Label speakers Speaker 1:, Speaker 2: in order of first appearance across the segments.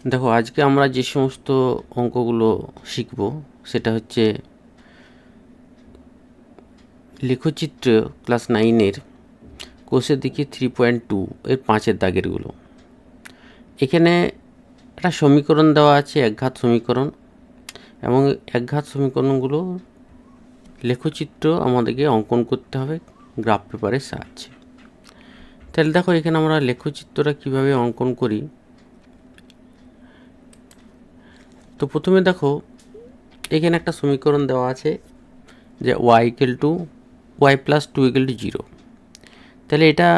Speaker 1: দেখো আজকে আমরা যে সমস্ত অঙ্কগুলো শিখব সেটা হচ্ছে লেখচিত্র ক্লাস 9-এর কোষের দিকে 3.2 এর 5-এর দাগেরগুলো। এখানে একটা সমীকরণ দেওয়া আছে, একঘাত সমীকরণ, এবং একঘাত সমীকরণগুলো লেখচিত্র আমাদেরকে অঙ্কন করতে হবে গ্রাফ পেপারের সাহায্যে। তাহলে দেখো এখানে আমরা লেখচিত্রটা কিভাবে অঙ্কন করি। তো প্রথমে দেখো এখানে একটা সমীকরণ দেওয়া আছে যে y প্লাস 2 ইকুয়াল টু 0। তাহলে এটা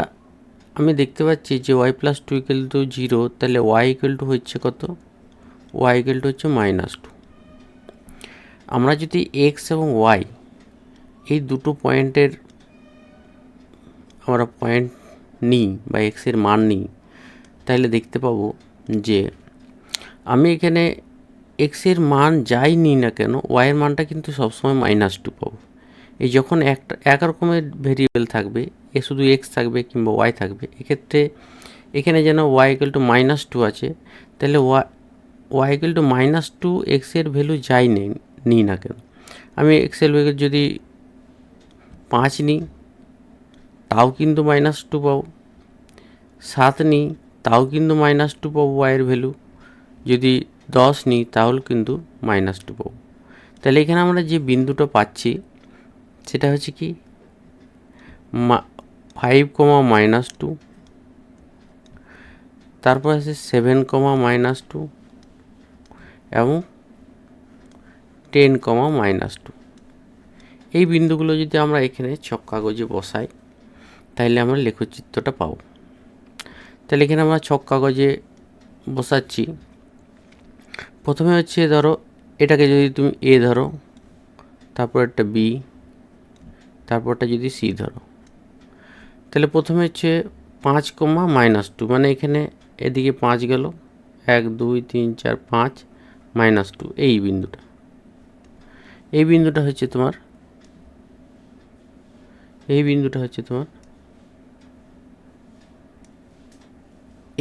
Speaker 1: আমি দেখতে পাচ্ছি যে y প্লাস 2 ইকুয়াল টু 0, তাহলে y ইকুয়াল টু হচ্ছে কত? y ইকুয়াল টু হচ্ছে -2। আমরা যদি x এবং y এই দুটো পয়েন্টের আমরা পয়েন্ট নিই বা x এর মান নিই, তাহলে দেখতে পাবো যে আমি এখানে x এর মান যাই নিই না কেন y এর মানটা কিন্তু সবসময় -2 পাবো। এই যখন এক রকমের ভেরিয়েবল থাকবে, এ শুধু x থাকবে কিংবা y থাকবে, এক্ষেত্রে এখানে যেন y ইকুয়াল টু -2 আছে, তাহলে y ইকুয়াল টু -2 x এর ভ্যালু যাই নিই না কেন, আমি x এর ভ্যালু যদি 5 নিই তাও কিন্তু -2 পাবো, 7 নিই তাও কিন্তু -2 পাবো y এর ভ্যালু, যদি 10 নিই তাহলে কিন্তু -2 পাবো। তাহলে এখানে আমরা যে বিন্দুটা পাচ্ছি সেটা হচ্ছে কি 5, -2, তারপর আছে 7, -2 এবং 10, -2। এই বিন্দুগুলো যদি আমরা এখানে ছক কাগজে বসাই তাহলে আমরা লেখচিত্রটা পাবো। তাহলে এখানে আমরা ছক কাগজে বসাচ্ছি। প্রথমে হচ্ছে ধরো এটাকে যদি তুমি এ ধরো, তারপর একটা বি, তারপরটা যদি সি ধরো, তাহলে প্রথমে হচ্ছে 5, -2, মানে এখানে এদিকে 5 গেল, 1, 2, 3, 4, 5, -2, এই বিন্দুটা হচ্ছে তোমার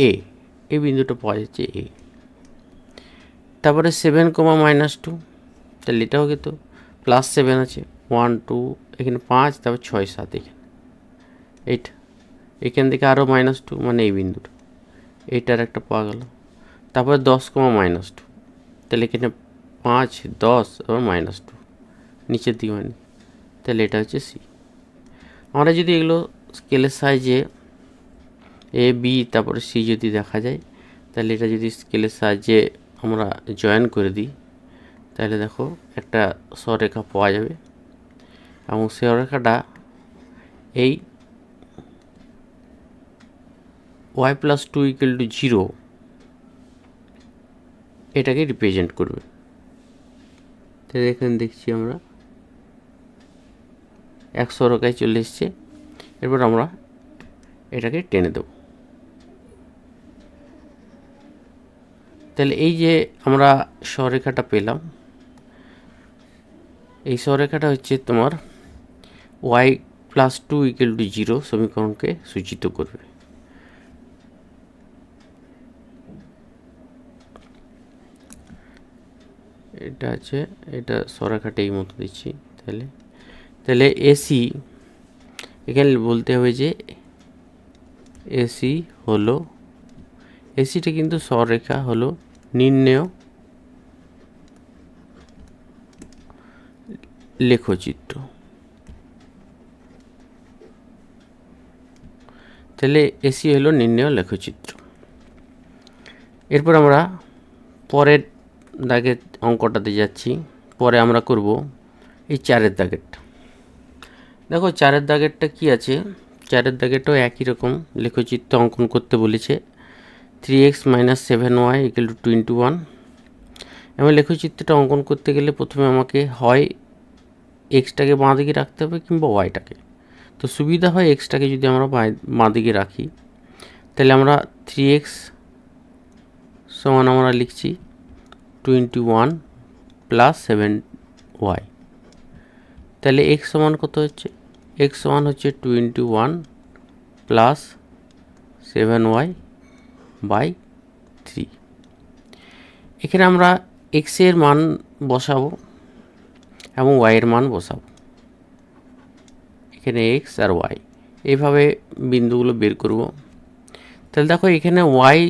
Speaker 1: এ, এই বিন্দুটা পাওয়া যাচ্ছে এ। তারপরে 7, -2, তাহলে এটাও কিন্তু +7 আছে, 1, 2, এখানে 5, তারপর 6, 7, এইটা এখান থেকে আরও -2, মানে এই বিন্দুটা, এইটার একটা পাওয়া গেল। তারপরে 10, -2, তাহলে এখানে 5, 10 এবং -2 নিচের দিকে, মানে তাহলে এটা হচ্ছে সি। আমরা যদি এগুলো স্কেলের সাহায্যে এ বি তারপরে সি যদি দেখা যায়, তাহলে এটা যদি স্কেলের সাহায্যে আমরা জয়েন করে দিই, তাহলে দেখো একটা সরেখা পাওয়া যাবে, এবং সরেখাটা এই y প্লাস 2 ইকুয়াল টু 0 এটাকে রিপ্রেজেন্ট করবে। তাহলে এখানে দেখছি আমরা এক সরেখায় চলে এসছে। এরপর আমরা এটাকে টেনে দেব। তাহলে এই যে আমরা সরেখাটা পেলাম, এই সরেখাটা হচ্ছে তোমার y প্লাস 2 ইকুয়াল টু 0 সমীকরণকে সূচিত করবে। এটা আছে, এটা সরেখাটা এই মতো দিচ্ছি। তাহলে এসি এখানে বলতে হবে যে এসি হলো, এসিটা কিন্তু সরেখা হলো নির্ণেয় লেখচিত্র। তাহলে এসি হলো নির্ণেয় লেখচিত্র। এরপর আমরা পরের দাগের অঙ্কটাতে যাচ্ছি। পরে আমরা করব এই 4-এর দাগেরটা। দেখো 4-এর দাগেরটা কি আছে, 4-এর দাগেরটাও একই রকম লেখচিত্র অঙ্কন করতে বলেছে। 3x - 7y = 21। এবং লেখচিত্রটা অঙ্কন করতে গেলে প্রথমে আমাকে হয় এক্সটাকে বাঁ দিকে রাখতে হবে কিংবা ওয়াইটাকে। তো সুবিধা হয় এক্সটাকে যদি আমরা বাঁ দিকে রাখি, তাহলে আমরা 3x সমান আমরা লিখছি 21 + 7y। তাহলে x সমান কত হচ্ছে? x সমান হচ্ছে 21 + 7y/3। এখানে আমরা এক্স এর মান বসাবো এবং ওয়াই এর মান বসাবো। এখানে এক্স আর ওয়াই এইভাবে বিন্দুগুলো বের করব। তাহলে দেখো এখানে ওয়াই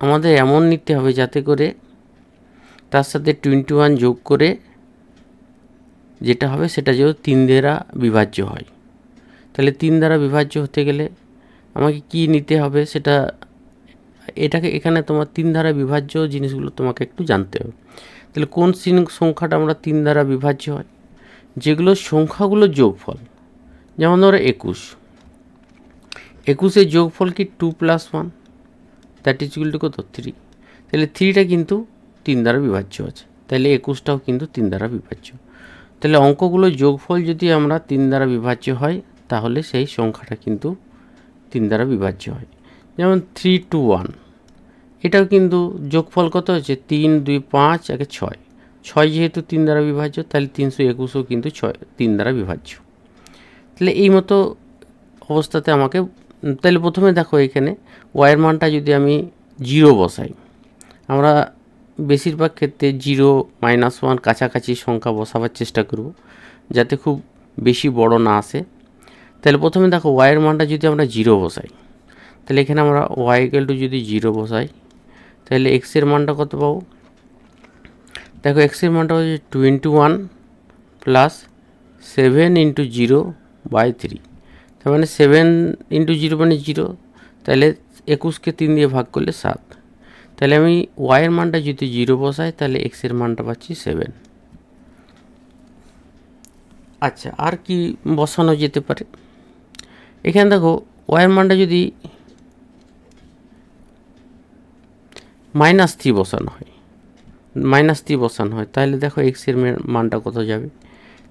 Speaker 1: আমাদের এমন নিতে হবে যাতে করে তার সাথে 21 যোগ করে যেটা হবে সেটা যেন 3 দ্বারা বিভাজ্য হয়। তাহলে 3 দ্বারা বিভাজ্য হতে গেলে আমাকে কি নিতে হবে সেটা, এটাকে এখানে তোমার 3 দ্বারা বিভাজ্য জিনিসগুলো তোমাকে একটু জানতে হবে। তাহলে কোন সংখ্যাটা আমরা 3 দ্বারা বিভাজ্য হয়, যেগুলো সংখ্যাগুলো যোগফল, যেমন ধরো 21 যোগফল কি 2 + 1 দ্যাট ইজ ইকুয়াল টু কত 3। তাহলে 3টা কিন্তু 3 দ্বারা বিভাজ্য আছে, তাহলে 21টাও কিন্তু 3 দ্বারা বিভাজ্য। তাহলে অঙ্কগুলো যোগফল যদি আমরা 3 দ্বারা বিভাজ্য হয় তাহলে সেই সংখ্যাটা কিন্তু 3 দ্বারা বিভাজ্য হয়। যেমন 3 to 1, এটাও কিন্তু যোগফল কত হচ্ছে 3 2 5 1 6, 6 যেহেতু 3 দ্বারা বিভাজ্য তাহলে 321ও কিন্তু 3 দ্বারা বিভাজ্য। তাহলে এই মতো অবস্থাতে আমাকে, তাহলে প্রথমে দেখো এখানে ওয়াইয়ের মানটা যদি আমি 0 বসাই, আমরা বেশিরভাগ ক্ষেত্রে 0 -1 কাছাকাছি সংখ্যা বসাবার চেষ্টা করব যাতে খুব বেশি বড় না আসে। তাহলে প্রথমে দেখো ওয়াইয়ের মানটা যদি আমরা 0 বসাই, তাহলে এখানে আমরা ওয়াই ইকুয়াল টু যদি 0 বসাই তাহলে এক্সের মানটা কত পাবো, দেখো এক্সের মানটা হচ্ছে 21 + 7 × 0/3, তার মানে 7 × 0 মানে 0, তাহলে 21কে 3 দিয়ে ভাগ করলে 7। তাহলে আমি ওয়াইয়ের মানটা যদি 0 বসাই তাহলে এক্সের মানটা পাচ্ছি 7। আচ্ছা, আর কি বসানো যেতে পারে, এখানে দেখো ওয়াইয়ের মানটা যদি -3 বসানো হয়, তাহলে দেখো এক্সের মানটা কত যাবে,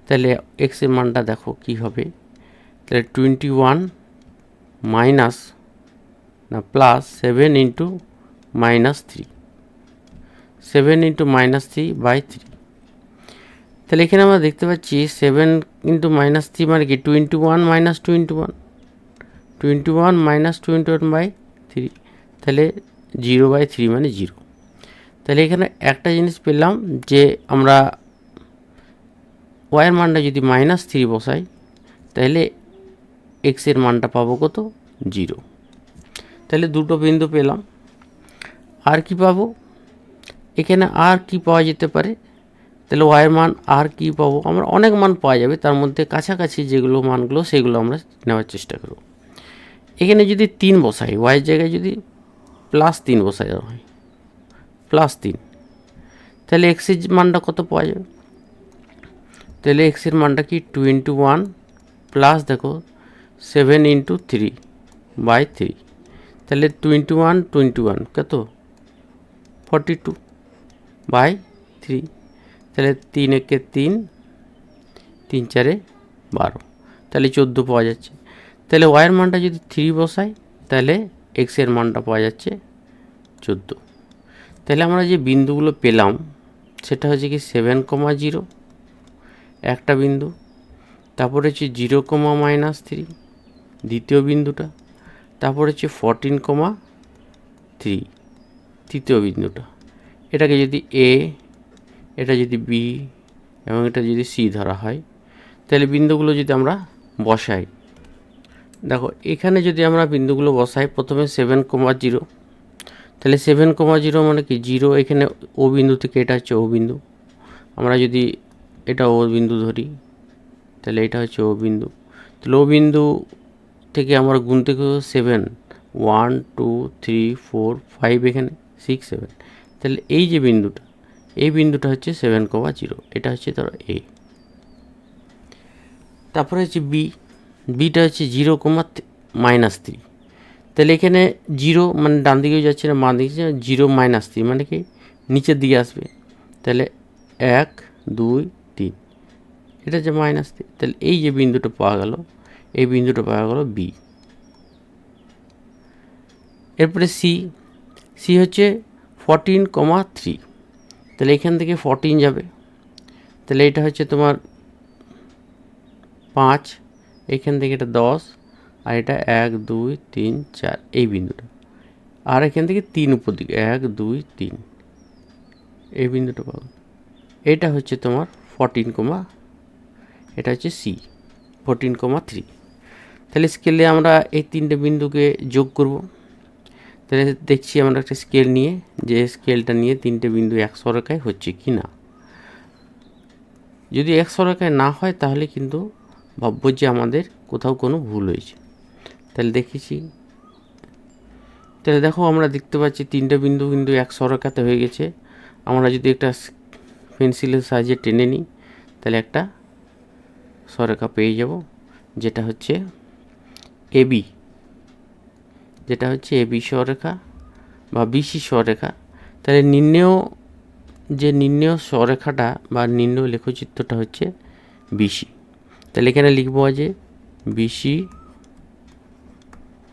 Speaker 1: তাহলে এক্সের মানটা দেখো কি হবে, তাহলে 21 মাইনাস না প্লাস 7 × -3, 7 × -3/3। তাহলে এখানে আমরা দেখতে পাচ্ছি 7 × -3 মানে কি 21 - 21, 21 - 21/3, তাহলে 0/3 মানে 0। তাহলে এখানে একটা জিনিস পেলাম যে আমরা ওয়াইয়ের মানটা যদি -3 বসাই তাহলে এক্সের মানটা পাবো কত 0। তাহলে দুটো বিন্দু পেলাম। আর কি পাবো, এখানে আর কি পাওয়া যেতে পারে, তাহলে ওয়াইয়ের মান আর কি পাবো, আমরা অনেক মান পাওয়া যাবে, তার মধ্যে কাছাকাছি যেগুলো মানগুলো সেগুলো আমরা নেওয়ার চেষ্টা করব। এখানে যদি 3 বসাই, ওয়াইয়ের জায়গায় যদি +3 বসাই হয়, +3, তাহলে এক্সের মানটা কত পাওয়া যাবে, তাহলে এক্সের মানটা কি 21 প্লাস দেখো 7 × 3/3, তাহলে 21 কত 42/3, তাহলে 3 একে 3, 3 4 12, তাহলে 14 পাওয়া যাচ্ছে। তাহলে ওয়াইয়ের মানটা যদি 3 বসাই তাহলে এক্সের মানটা পাওয়া যাচ্ছে 14। তাহলে আমরা যে বিন্দুগুলো পেলাম সেটা হচ্ছে কি 7,0 একটা বিন্দু, তারপরে হচ্ছে 0,-3 দ্বিতীয় বিন্দুটা, তারপর হচ্ছে 14,3 তৃতীয় বিন্দুটা। এটাকে যদি এ, এটা যদি বি এবং এটা যদি সি ধরা হয়, তাহলে বিন্দুগুলো যদি আমরা বসাই, দেখো এখানে যদি আমরা বিন্দুগুলো বসাই, প্রথমে 7,0, তাহলে 7,0 মানে কি 0, এখানে ও বিন্দু থেকে এটা হচ্ছে ও বিন্দু, আমরা যদি এটা ও বিন্দু ধরি তাহলে এটা হচ্ছে ও বিন্দু, তাহলে ও বিন্দু থেকে আমরা গুনতে 7, 1 2 3 4 5, এখানে 6 7, তাহলে এই যে বিন্দুটা, এই বিন্দুটা হচ্ছে 7,0, এটা হচ্ছে ধরো এ। তারপরে হচ্ছে বি, বিটা হচ্ছে 0,-3, তাহলে এখানে 0 মানে ডান দিকেও যাচ্ছে না বাঁ দিকে, 0 -3 মানে কি নিচের দিকে আসবে, তাহলে 1 2 3, এটা হচ্ছে -3, তাহলে এই যে বিন্দুটা পাওয়া গেল, এই বিন্দুটা পাওয়া গেল বি। এরপরে সি, সি হচ্ছে 14,3, তাহলে এখান থেকে 14 যাবে, তাহলে এটা হচ্ছে তোমার 5, এখান থেকে এটা 10, আর এটা 1 2 3 4 এই বিন্দুটা, আর এখান থেকে 3 উপর দিকে 1 2 3, এই বিন্দুটা পাবো, এটা হচ্ছে তোমার 14, এটা হচ্ছে সি 14,3। তাহলে স্কেলে আমরা এই তিনটে বিন্দুকে যোগ করব। তাহলে দেখছি আমরা একটা স্কেল নিয়ে, যে স্কেলটা নিয়ে তিনটে বিন্দু এক সরেখায় হচ্ছে কি না। যদি এক সরেখায় না হয় তাহলে কিন্তু ভাববো যে আমাদের কোথাও কোনো ভুল হয়েছে। তাহলে দেখেছি, তাহলে দেখো আমরা দেখতে পাচ্ছি তিনটে বিন্দু কিন্তু এক সরেখাতে হয়ে গেছে। আমরা যদি একটা পেন্সিলের সাহায্যে টেনে নিই তাহলে একটা সরেখা পেয়ে যাব, যেটা হচ্ছে এবি, যেটা হচ্ছে এবি সরেখা বা বিসি সরেখা। তাহলে নির্ণেয় সরেখাটা বা নির্ণেয় লেখচিত্রটা হচ্ছে বিসি। তাহলে এখানে লিখব যে বিসি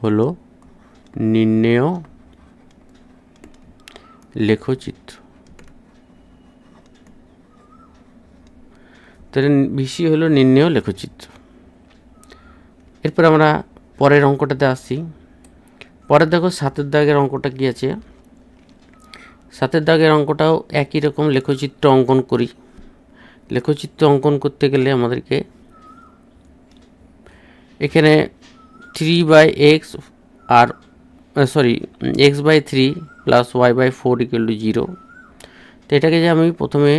Speaker 1: হলো নির্ণেয় লেখচিত্র। তাহলে বিসি হলো নির্ণেয় লেখচিত্র। এরপর আমরা পরের অঙ্কটাতে আসছি। পরে দেখো 7 দাগের অঙ্কটা কি আছে। 7 দাগের অঙ্কটাও একই রকম লেখচিত্র অঙ্কন করি। লেখচিত্র অঙ্কন করতে গেলে আমাদেরকে এখানে 3/x আর x/3 প্লাস y/4 = 0। তো এটাকে যে আমি প্রথমে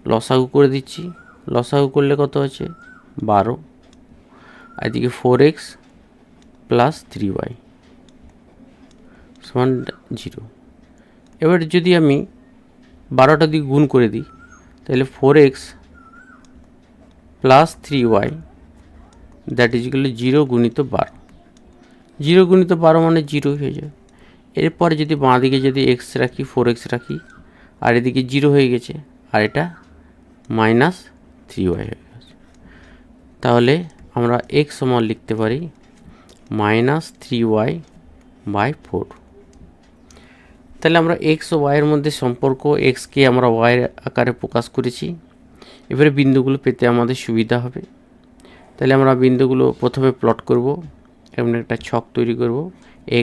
Speaker 1: লসাগু করে দিচ্ছি। লসাগু করলে কত আছে 12, আর এদিকে 4x প্লাস 3y সমান 0। এবার যদি আমি 12টা দিয়ে গুণ করে দিই তাহলে 4x plus 3y that is equal 0 গুণিত 12। 0 গুণিত 12 মানে 0 হয়ে যায়। এরপরে যদি বাঁ দিকে যদি x রাখি 4x রাখি, আর এদিকে 0 হয়ে গেছে, আর এটা -3y হয়ে গেছে। তাহলে আমরা x সমান লিখতে পারি -3y/4। তাহলে আমরা x ও y এর মধ্যে সম্পর্ক, xকে আমরা y এর আকারে প্রকাশ করেছি। এবারে বিন্দুগুলো পেতে আমাদের সুবিধা হবে। তাহলে আমরা বিন্দুগুলো প্রথমে প্লট করব, এমন একটা ছক তৈরি করব,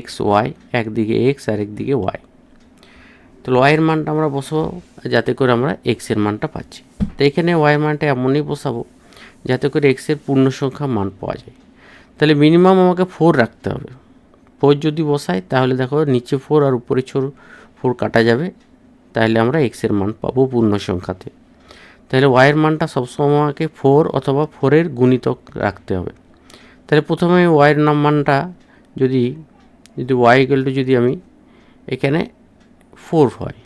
Speaker 1: x y, একদিকে x আর একদিকে y। তাহলে y এর মানটা আমরা বসাবো যাতে করে আমরা x এর মানটা পাচ্ছি। তো এখানে y এর মানটা এমনই বসাবো যাতে করে x এর পূর্ণ সংখ্যা মান পাওয়া যায়। তাহলে মিনিমাম আমাকে 4 রাখতে হবে। 4 যদি বসাই তাহলে দেখো নিচে 4 আর উপরে 4 কাটা যাবে, তাহলে আমরা x এর মান পাবো পূর্ণ সংখ্যাতে। তাহলে y এর মানটা সবসময় আমাকে 4 অথবা 4 এর গুণিতক রাখতে হবে। তাহলে প্রথমে y এর মানটা যদি y = যদি আমি এখানে 4 হয়,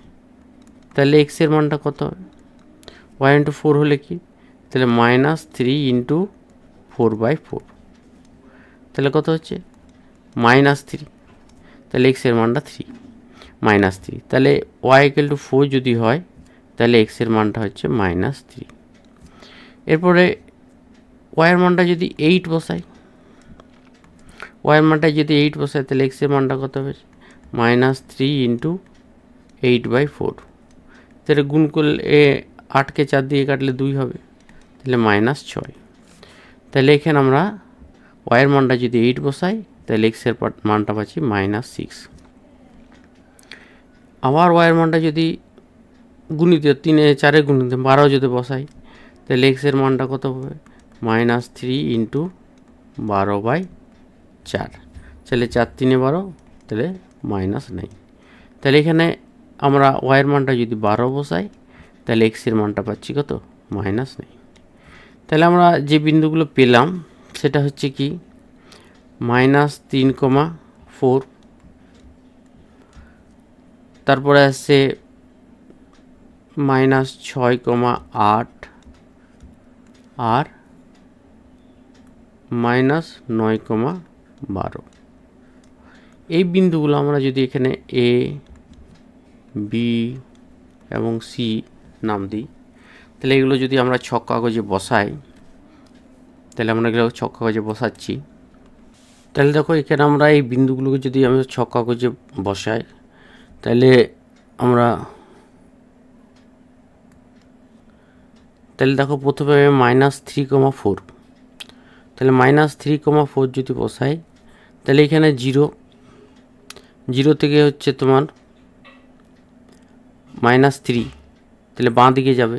Speaker 1: তাহলে x এর মানটা কত হবে, y × 4 হলে কি, তাহলে -3 × 4/4, তাহলে কত হচ্ছে -3। তাহলে x এর মানটা 3 -3। তাহলে y = 4 যদি হয় তাহলে x এর মানটা হচ্ছে -3। এরপরে y এর মানটা যদি 8 বসাই, y এর মানটা যদি 8 বসাই তাহলে x এর মানটা কত হবে -3 × 8/4। তাহলে গুণ করলে 8কে 4 দিয়ে কাটলে 2 হবে, তাহলে -6। তাহলে এখানে আমরা y এর মানটা যদি 8 বসাই তাহলে x এর মানটা পাচ্ছি -6। আবার y এর মানটা যদি গুণিত 3 4 গুণিত 12 যদি বসাই তাহলে x এর মানটা কত হবে -3 × 12/4। তাহলে 4 3 12, তাহলে -9। তাহলে এখানে আমরা y এর মানটা যদি 12 বসাই তাহলে x এর মানটা পাচ্ছি কত -9। তাহলে আমরা যে বিন্দুগুলো পেলাম সেটা হচ্ছে কি -3,4, তারপরে আসছে -6,8 আর -9,12। এই বিন্দুগুলো আমরা যদি এখানে এ বি এবং সি নাম দিই তাহলে এগুলো যদি আমরা ছক কাগজে বসাই, তাহলে আমরা এগুলো ছক কাগজে বসাচ্ছি। তাহলে দেখো এখানে আমরা এই বিন্দুগুলোকে যদি আমরা ছক কাগজে বসাই তাহলে দেখো প্রথমে -3,4, তাহলে -3,4 যদি বসাই তাহলে এখানে 0 থেকে হচ্ছে তোমার -3, তাহলে বাঁ দিকে যাবে,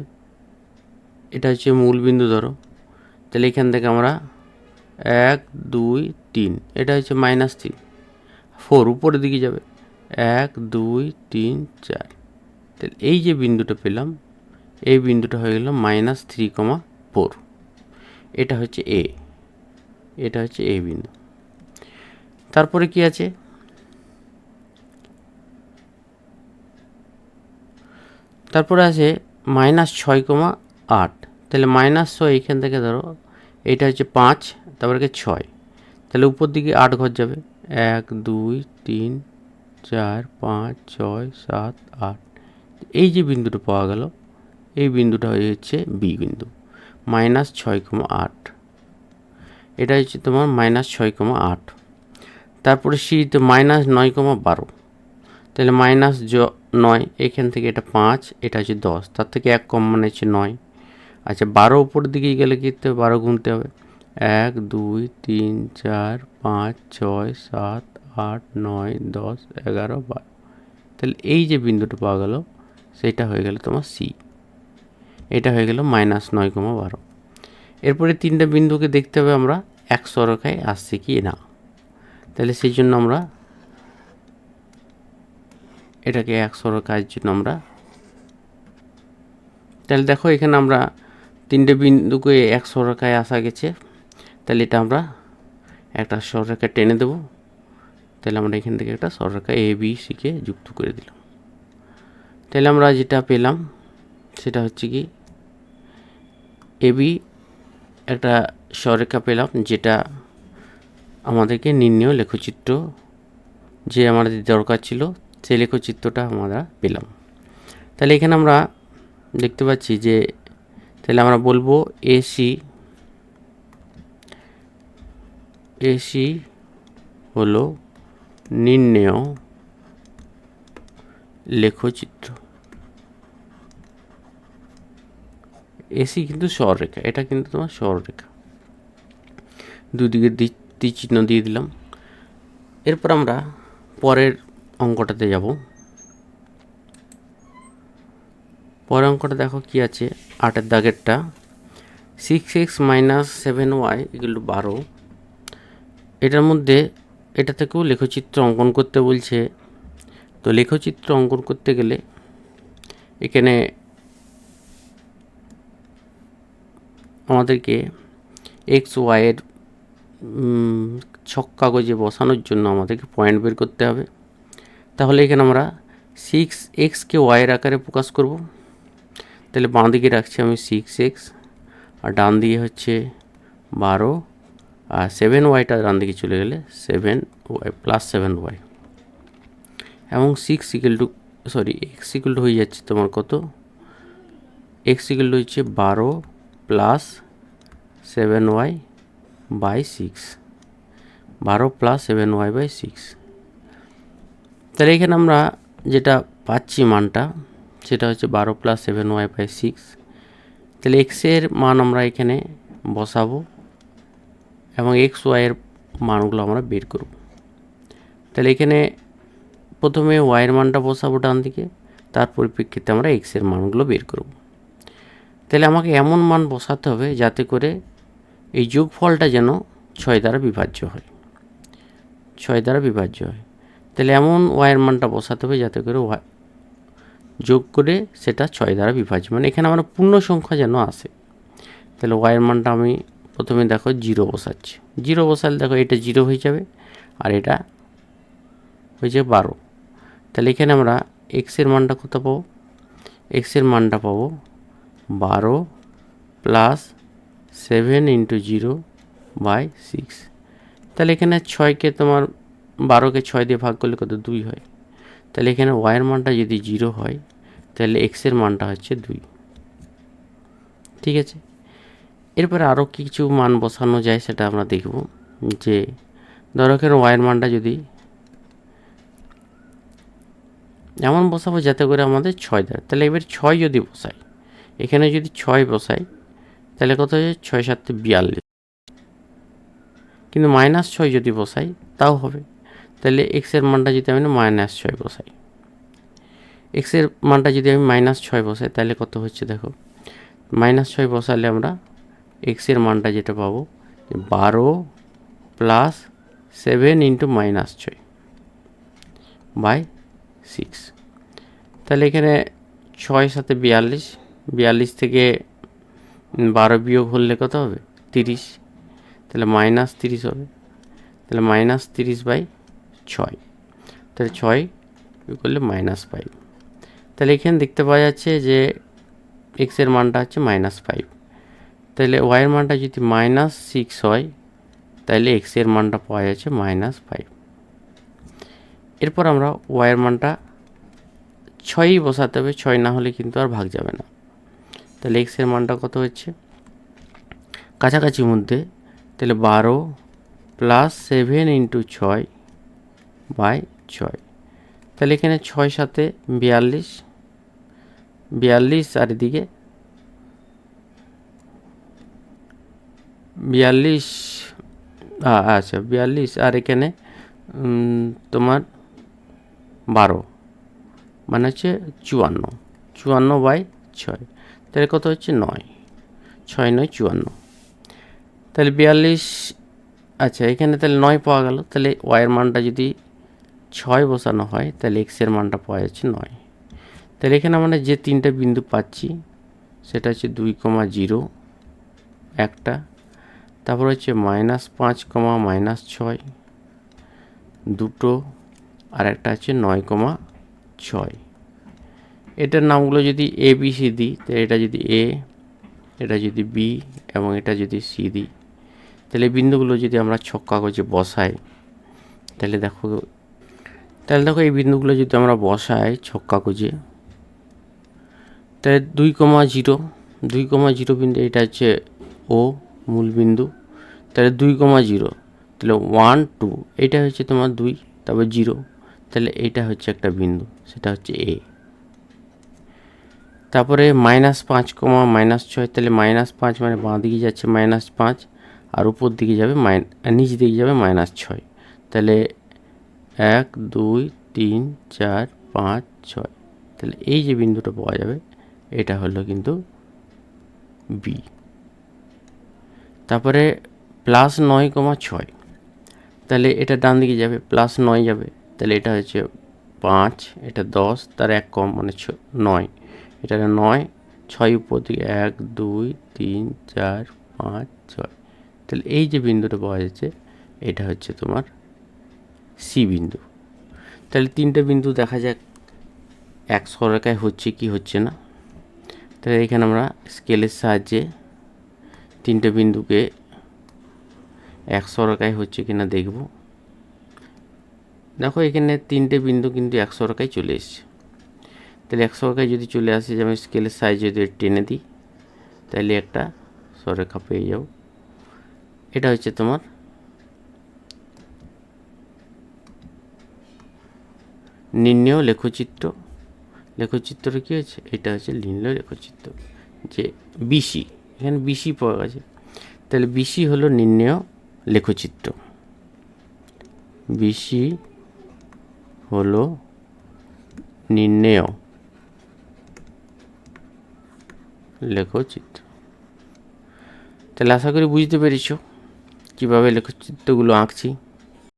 Speaker 1: এটা হচ্ছে মূল বিন্দু ধরো। তাহলে এখান থেকে আমরা 1 2 3, এটা হচ্ছে -3, 4 উপরের দিকে যাবে, 1 2 3 4। তাহলে এই যে বিন্দুটা পেলাম, এই বিন্দুটা হয়ে গেল -3,4। এটা হচ্ছে এ, এটা হচ্ছে এ বিন্দু। তারপরে কি আছে, তারপরে আছে -6,8। তাহলে -6 এইখান থেকে ধরো, এইটা হচ্ছে 5, তারপরে 6, তাহলে উপর দিকে 8 ঘর যাবে, 1 2 3 4 5 6 7 8। এই যে বিন্দুটা পাওয়া গেল, এই বিন্দুটা হয়ে হচ্ছে বি বিন্দু, -6,8। এটা হচ্ছে তোমার -6,8। তারপরে সিতে -9,12। তাহলে -9, এখান থেকে এটা 5, এটা হচ্ছে 10, তার থেকে 1 কম মানে হচ্ছে 9। আচ্ছা 12 উপরের দিকে গেলে কি করতে হবে, 12 গুনতে হবে, 1 2 3 4 5 6 7 8 9 10 11 12। তাহলে এই যে বিন্দুটা পাওয়া গেল, সেটা হয়ে গেল তোমার সি, এটা হয়ে গেল -9,12। এরপরে 3টা বিন্দুকে দেখতে হবে আমরা এক সরলরেখায় আসছে কি না। তাহলে সেই জন্য আমরা এটাকে এক সরলরেখার জন্য আমরা, তাহলে দেখো এখানে আমরা 3টে বিন্দুকে এক সরলরেখায় আসা গেছে। তাহলে এটা আমরা একটা সরলরেখা টেনে দেব। তাহলে আমরা এখান থেকে একটা সরলরেখা এ বি সিকে যুক্ত করে দিলাম। তাহলে আমরা যেটা পেলাম সেটা হচ্ছে কি, এ বি একটা সরলরেখা পেলাম, যেটা আমাদেরকে নির্ণেয় লেখচিত্র যে আমাদের দরকার ছিল, সেই লেখচিত্রটা আমরা পেলাম। তাহলে এখানে আমরা দেখতে পাচ্ছি যে, তাহলে আমরা বলবো এসি হলো নির্ণেয় লেখচিত্র। এসি কিন্তু সরলরেখা, এটা কিন্তু তোমার সরলরেখা, দুদিকে তীর চিহ্ন দিয়ে দিলাম। এরপর আমরা পরের অঙ্কটাতে যাব। পরের অঙ্কটা দেখো কি আছে, 8এর দাগেরটা, 6x - 7y = 12। এটার মধ্যে এটা থেকেও লেখচিত্র অঙ্কন করতে বলছে। তো লেখচিত্র অঙ্কন করতে গেলে এখানে আমাদেরকে এক্স ওয়াইয়ের ছক কাগজে বসানোর জন্য আমাদেরকে পয়েন্ট বের করতে হবে। তাহলে এখানে আমরা 6xকে ওয়াইয়ের আকারে প্রকাশ করব। তাহলে বাঁ দিকে রাখছি আমি 6x, আর ডান দিকে হচ্ছে 12, আর 7yটা ডান দিকে চলে গেলে 7y + 7y, এবং x হয়ে যাচ্ছে তোমার কত, x হচ্ছে 12 + 7y/6, 12 + 7y/6। তাহলে এখানে আমরা যেটা পাচ্ছি মানটা, সেটা হচ্ছে 12 + 7y/6। তাহলে এক্সের মান আমরা এখানে বসাবো এবং এক্স ওয়াইয়ের মানগুলো আমরা বের করব। তাহলে এখানে প্রথমে ওয়াইয়ের মানটা বসাবো ডান দিকে, তার পরিপ্রেক্ষিতে আমরা এক্সের মানগুলো বের করব। তাহলে আমাকে এমন মান বসাতে হবে যাতে করে এই যোগফলটা যেন 6 দ্বারা বিভাজ্য হয়, 6 দ্বারা বিভাজ্য হয়। তাহলে এমন ওয়াইয়ের মানটা বসাতে হবে যাতে করে ওয়াই যোগ করে সেটা 6 দ্বারা বিভাজ্য, মানে এখানে আমরা পূর্ণ সংখ্যা যেন আসে। তাহলে ওয়াইয়ের মানটা আমি প্রথমে দেখো 0 বসাচ্ছি, 0 বসালে দেখো এটা 0 হয়ে যাবে, আর এটা হয়ে যাবে 12। তাহলে এখানে আমরা এক্সের মানটা কত পাবো, এক্সের মানটা পাবো 12 + 7 × 0/6। তাহলে এখানে 6কে তোমার 12কে 6 দিয়ে ভাগ করলে কত, 2 হয়। তাহলে এখানে ওয়াইয়ের মানটা যদি 0 হয়, তাহলে এক্সের মানটা হচ্ছে 2। ঠিক আছে, এরপরে আরও কিছু মান বসানো যায় সেটা আমরা দেখব। যে ধরো এখানে ওয়াইয়ের মানটা যদি এমন বসাবো যাতে করে আমাদের 6 দেয়, তাহলে এবার 6 যদি বসাই, এখানে যদি 6 বসাই, তাহলে কত হচ্ছে, 6 × 7 = 42। কিন্তু -6 যদি বসাই তাও হবে। তাহলে এক্সের মানটা যদি আমি -6 বসাই, এক্সের মানটা যদি আমি -6 বসাই তাহলে কত হচ্ছে দেখো, -6 বসালে আমরা এক্সের মানটা যেটা পাবো 12 প্লাস 7 ইন্টু -6 বাই 6। তাহলে এখানে 6 সাথে 42, 42 থেকে 12 বিয়োগ হলে কত হবে 30, তাহলে -30 হবে, তাহলে -30/6, তাহলে 6 করলে -5। তাহলে এখানে দেখতে পাওয়া যাচ্ছে যে এক্সের মানটা হচ্ছে -5, তাহলে ওয়াইয়ের মানটা যদি -6 হয় তাহলে এক্সের মানটা পাওয়া যাচ্ছে -5। এরপর আমরা ওয়াইয়ের মানটা 6ই বসাতে হবে, 6 না হলে কিন্তু আর ভাগ যাবে না। তাহলে এক্সের মানটা কত হচ্ছে কাছাকাছি মধ্যে, তাহলে 12 প্লাস 7 ইন্টু 6 বাই 6। তাহলে এখানে 6 সাথে 42, 42 আর এদিকে 42, আচ্ছা 42 আর এখানে তোমার 12 মানে হচ্ছে 54, 54/6, তাহলে কত হচ্ছে 9, 6 9 54। তাহলে 42, আচ্ছা এখানে তাহলে 9 পাওয়া গেল, তাহলে ওয়াইয়ের মানটা যদি 6 বসানো হয় তাহলে এক্সের মানটা পাওয়া যাচ্ছে 9। তাহলে এখানে আমরা যে তিনটা বিন্দু পাচ্ছি সেটা হচ্ছে 2,0 একটা, তারপর হচ্ছে -5, -6 দুটো, আর একটা হচ্ছে 9,6। এটার নামগুলো যদি এ বি সি দিই, তো এটা যদি এ, এটা যদি বি এবং এটা যদি সি দিই, তাহলে বিন্দুগুলো যদি আমরা ছক কাগজে বসাই তাহলে দেখো এই বিন্দুগুলো যদি আমরা বসাই ছক কাগজে, তাহলে 2,0 বিন্দু, এটা হচ্ছে ও মূল বিন্দু, তাহলে 2,0, তাহলে 1 2, এটা হচ্ছে তোমার 2, তারপর 0, তাহলে এইটা হচ্ছে একটা বিন্দু, সেটা হচ্ছে এ। তারপরে -5, তাহলে -5 মানে বাঁ দিকে যাচ্ছে -5, আর উপর দিকে যাবে নিচ দিকে যাবে -6, তাহলে 1 2 3 4 5 6, তাহলে এই যে বিন্দুটা পাওয়া যাবে এটা হলো কিন্তু বি। তারপরে +9,6, তাহলে এটা ডান দিকে যাবে +9 যাবে, তাহলে এটা হচ্ছে 5, এটা 10, তার 1 কম মানে 9, এটা 9, 6 উপর দিকে 1 2 3 4 5 6, তাহলে এই যে বিন্দুটা পাওয়া যাচ্ছে এটা হচ্ছে তোমার সি বিন্দু। তাহলে তিনটে বিন্দু দেখা যাক এক সরলরেখায় হচ্ছে কি হচ্ছে না। তাহলে এখানে আমরা স্কেলের সাহায্যে তিনটে বিন্দুকে এক সরলরেখায় হচ্ছে কিনা দেখব। দেখো এখানে তিনটে বিন্দু কিন্তু এক সরলরেখায় চলে এসছে, তাহলে এক সরলরেখায় যদি চলে আসে, যেমন স্কেলের সাহায্যে যদি টেনে দিই তাহলে একটা সরলরেখা পেয়ে যাও। এটা হচ্ছে তোমার নির্ণেয় লেখচিত্র। লেখচিত্র কী হচ্ছে, এটা হচ্ছে নির্ণেয় লেখচিত্র যে বিসি, এখানে বিসি পাওয়া গেছে, তাহলে বিসি হলো নির্ণেয় লেখচিত্র, বিসি হলো নির্ণেয় লেখচিত্র। তাহলে আশা করি বুঝতে পেরেছো কীভাবে লেখচিত্রগুলো আঁকছি।